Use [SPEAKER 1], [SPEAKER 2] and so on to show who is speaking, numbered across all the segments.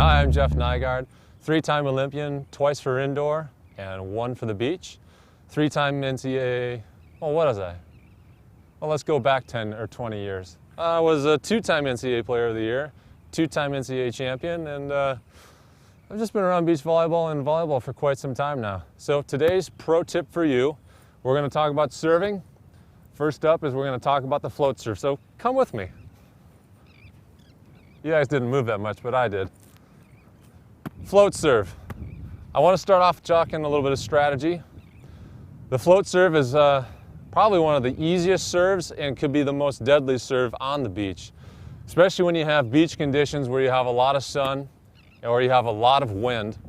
[SPEAKER 1] Hi, I'm Jeff Nygaard, three-time Olympian, twice for indoor and one for the beach. Three-time NCAA, well, what was I? Well, let's go back 10 or 20 years. I was a two-time NCAA Player of the Year, two-time NCAA champion, and I've just been around beach volleyball and volleyball for quite some time now. So today's pro tip for you, we're going to talk about serving. First up is we're going to talk about the float serve. So come with me. You guys didn't move that much, but I did. Float serve. I want to start off talking a little bit of strategy. The float serve is probably one of the easiest serves and could be the most deadly serve on the beach, especially when you have beach conditions where you have a lot of sun or you have a lot of wind.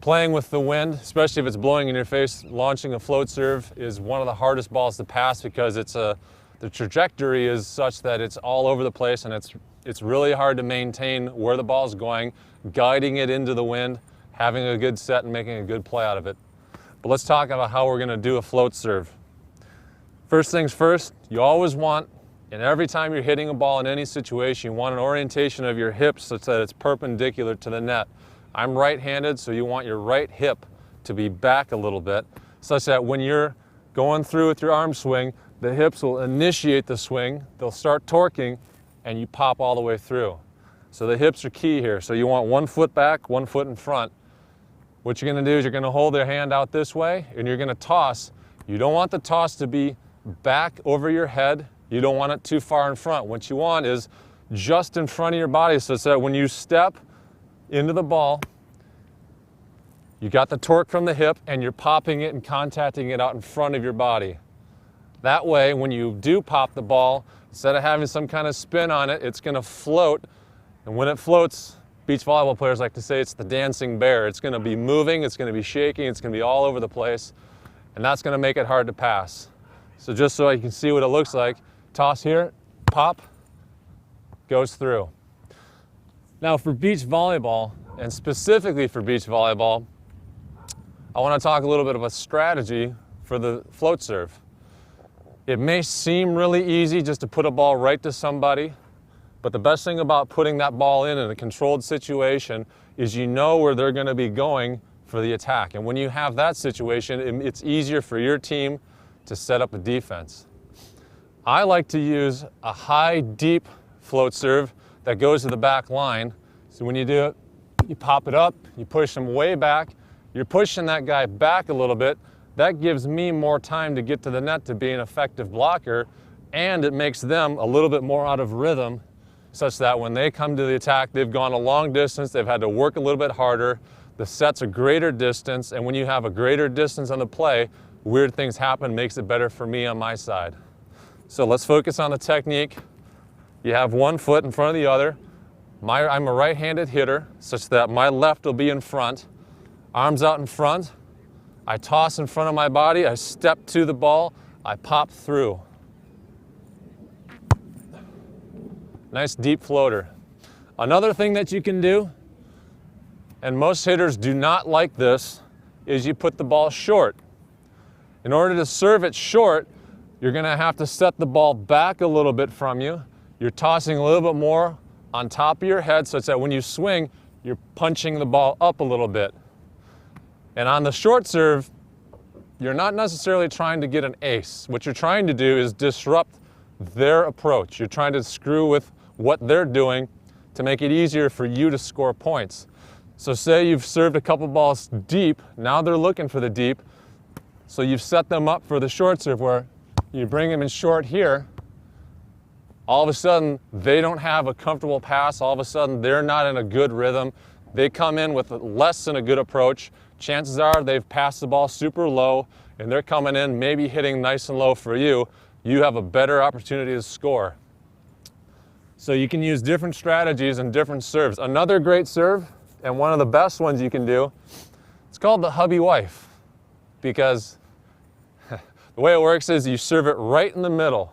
[SPEAKER 1] Playing with the wind, especially if it's blowing in your face, launching a float serve is one of the hardest balls to pass because the trajectory is such that it's all over the place and it's really hard to maintain where the ball's going, guiding it into the wind, having a good set and making a good play out of it. But let's talk about how we're going to do a float serve. First things first, you always want, and every time you're hitting a ball in any situation, you want an orientation of your hips such that it's perpendicular to the net. I'm right-handed, so you want your right hip to be back a little bit, such that when you're going through with your arm swing, the hips will initiate the swing, they'll start torquing, and you pop all the way through. So the hips are key here. So you want 1 foot back, 1 foot in front. What you're going to do is you're going to hold your hand out this way, and you're going to toss. You don't want the toss to be back over your head. You don't want it too far in front. What you want is just in front of your body so that when you step into the ball, you got the torque from the hip and you're popping it and contacting it out in front of your body. That way, when you do pop the ball, instead of having some kind of spin on it, it's going to float. And when it floats, beach volleyball players like to say it's the dancing bear. It's going to be moving, it's going to be shaking, it's going to be all over the place, and that's going to make it hard to pass. So just so you can see what it looks like, toss here, pop, goes through. Now for beach volleyball, and specifically for beach volleyball, I want to talk a little bit of a strategy for the float serve. It may seem really easy just to put a ball right to somebody, but the best thing about putting that ball in a controlled situation is you know where they're going to be going for the attack. And when you have that situation, it's easier for your team to set up a defense. I like to use a high, deep float serve that goes to the back line. So when you do it, you pop it up, you push them way back, you're pushing that guy back a little bit. That gives me more time to get to the net to be an effective blocker, and it makes them a little bit more out of rhythm, such that when they come to the attack, they've gone a long distance, they've had to work a little bit harder, the set's a greater distance, and when you have a greater distance on the play, weird things happen, makes it better for me on my side. So let's focus on the technique. You have 1 foot in front of the other. I'm a right-handed hitter, such that my left will be in front, arms out in front. I toss in front of my body, I step to the ball, I pop through. Nice deep floater. Another thing that you can do, and most hitters do not like this, is you put the ball short. In order to serve it short, you're going to have to set the ball back a little bit from you. You're tossing a little bit more on top of your head such that when you swing, you're punching the ball up a little bit. And on the short serve, you're not necessarily trying to get an ace. What you're trying to do is disrupt their approach. You're trying to screw with what they're doing to make it easier for you to score points. So say you've served a couple balls deep, now they're looking for the deep, so you've set them up for the short serve where you bring them in short here, all of a sudden they don't have a comfortable pass, all of a sudden they're not in a good rhythm, they come in with less than a good approach. Chances are they've passed the ball super low and they're coming in maybe hitting nice and low for you. You have a better opportunity to score. So you can use different strategies and different serves. Another great serve, and one of the best ones you can do, it's called the hubby wife, because the way it works is you serve it right in the middle,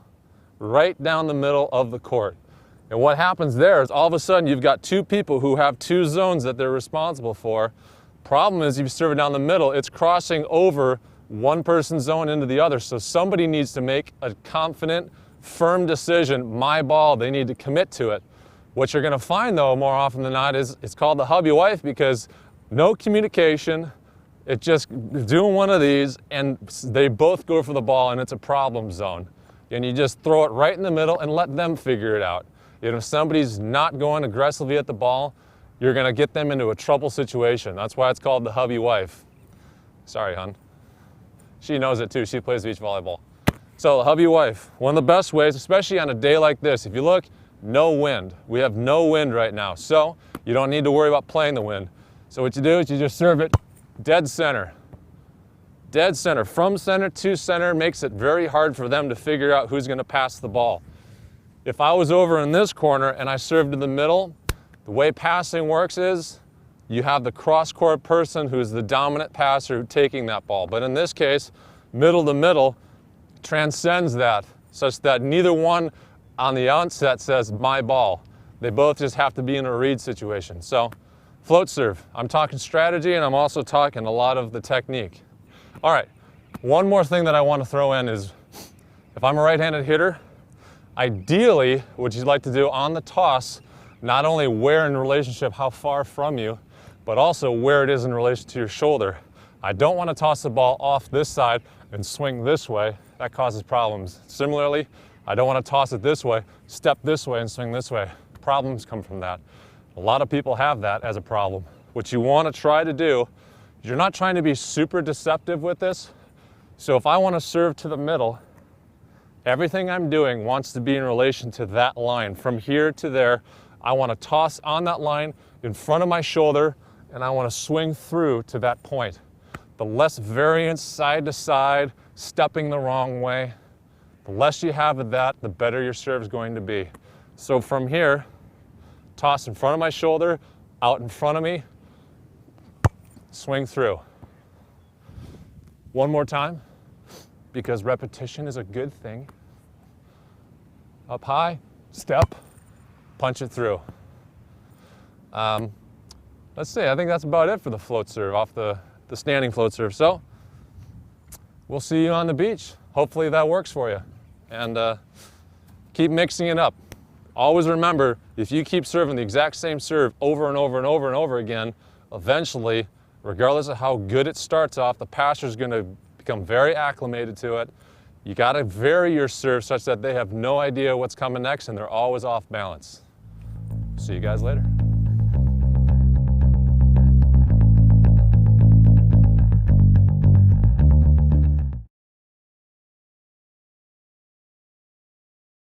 [SPEAKER 1] right down the middle of the court. And what happens there is all of a sudden you've got two people who have two zones that they're responsible for. Problem is, if you serve it down the middle, it's crossing over one person's zone into the other. So somebody needs to make a confident, firm decision. My ball, they need to commit to it. What you're gonna find though, more often than not, is it's called the hubby-wife because no communication. It's just doing one of these and they both go for the ball and it's a problem zone. And you just throw it right in the middle and let them figure it out. You know, if somebody's not going aggressively at the ball, you're gonna get them into a trouble situation. That's why it's called the hubby-wife. Sorry, hon. She knows it too, she plays beach volleyball. So hubby-wife, one of the best ways, especially on a day like this, if you look, no wind. We have no wind right now, so you don't need to worry about playing the wind. So what you do is you just serve it dead center. Dead center, from center to center, makes it very hard for them to figure out who's gonna pass the ball. If I was over in this corner and I served to the middle, the way passing works is you have the cross-court person who's the dominant passer taking that ball. But in this case, middle to middle transcends that, such that neither one on the outset says my ball. They both just have to be in a read situation. So float serve, I'm talking strategy and I'm also talking a lot of the technique. All right, one more thing that I want to throw in is if I'm a right-handed hitter, ideally what you'd like to do on the toss, not only where in relationship how far from you, but also where it is in relation to your shoulder. I don't want to toss the ball off this side and swing this way. That causes problems. Similarly, I don't want to toss it this way, step this way and swing this way. Problems come from that. A lot of people have that as a problem. What you want to try to do, you're not trying to be super deceptive with this. So if I want to serve to the middle, everything I'm doing wants to be in relation to that line. From here to there, I want to toss on that line in front of my shoulder and I want to swing through to that point. The less variance side to side, stepping the wrong way, the less you have of that, the better your serve is going to be. So from here, toss in front of my shoulder, out in front of me, swing through. One more time, because repetition is a good thing. Up high, step, punch it through. Let's see, I think that's about it for the float serve, off the standing float serve. So, we'll see you on the beach. Hopefully that works for you. And keep mixing it up. Always remember, if you keep serving the exact same serve over and over and over and over again, eventually, regardless of how good it starts off, the passer's gonna become very acclimated to it. You gotta vary your serve such that they have no idea what's coming next and they're always off balance. See you guys later.